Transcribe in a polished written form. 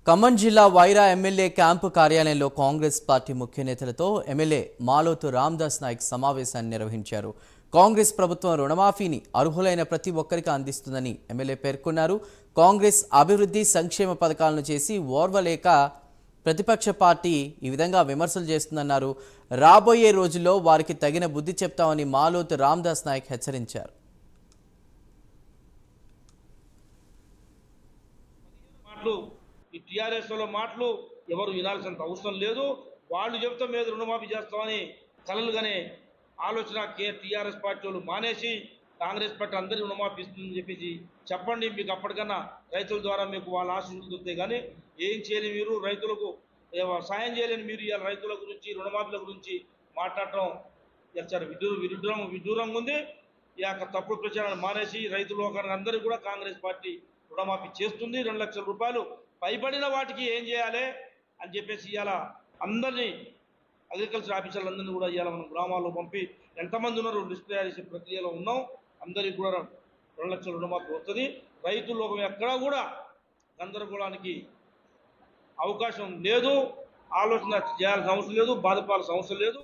ఖమ్మం జిల్లా Wyra MLA camp కార్యాలయంలో Congress party ముఖ్య నేతలతో ఎమ్మెల్యే మాలోతు రామదాస్ నాయక్ సమావేశాన్ని నిర్వహించారు. కాంగ్రెస్ ప్రభుత్వం రుణమాఫీని అర్హులైన ప్రతి ఒక్కరికి అందిస్తుందని ఎమ్మెల్యే పేర్కొన్నారు. కాంగ్రెస్ అభివృద్ధి సంక్షేమ పథకాలను చేసి ఓర్వలేక ప్రతిపక్ష పార్టీ ఈ విధంగా విమర్శలు చేస్తుందన్నారు. రాబోయే రోజుల్లో వారికి తగిన బుద్ధి చెప్తామని మాలోతు రామదాస్ నాయక్ హెచ్చరించారు. ఈ టీఆర్ఎస్లో మాటలు ఎవరు వినాల్సినంత అవసరం లేదు. వాళ్ళు చెబుతాం మీద రుణమాఫీ చేస్తామని కలలుగానే ఆలోచన టీఆర్ఎస్ పార్టీ వాళ్ళు మానేసి కాంగ్రెస్ పార్టీ అందరి రుణమాఫీ ఇస్తుందని చెప్పేసి చెప్పండి. మీకు అప్పటికన్నా రైతుల ద్వారా మీకు వాళ్ళ ఆశీస్సులు దొరుకుతాయి. కానీ ఏం చేయని మీరు రైతులకు సాయం చేయలేని మీరు ఇవాళ రైతుల గురించి రుణమాఫీల గురించి మాట్లాడటం చాలా విడ్డూరంగా ఉంది. ఈ యొక్క తప్పుడు ప్రచారాన్ని మానేసి రైతులు అందరికీ కూడా కాంగ్రెస్ పార్టీ రుణమాఫీ చేస్తుంది. 2 లక్షల రూపాయలు పైబడిన వాటికి ఏం చేయాలి అని చెప్పేసి ఇవాళ అందరినీ అగ్రికల్చర్ ఆఫీసర్లందరినీ కూడా ఇవాళ మనం గ్రామాల్లో పంపి ఎంతమంది ఉన్నారో లిస్ట్ తయారు చేసే ప్రక్రియలో ఉన్నాం. అందరికీ కూడా 2 లక్షల రుణమాఫీ వస్తుంది. రైతు లోకం ఎక్కడా కూడా గందరగోళానికి అవకాశం లేదు. ఆలోచన చేయాల్సిన అవసరం లేదు. బాధపడాల్సిన అవసరం లేదు.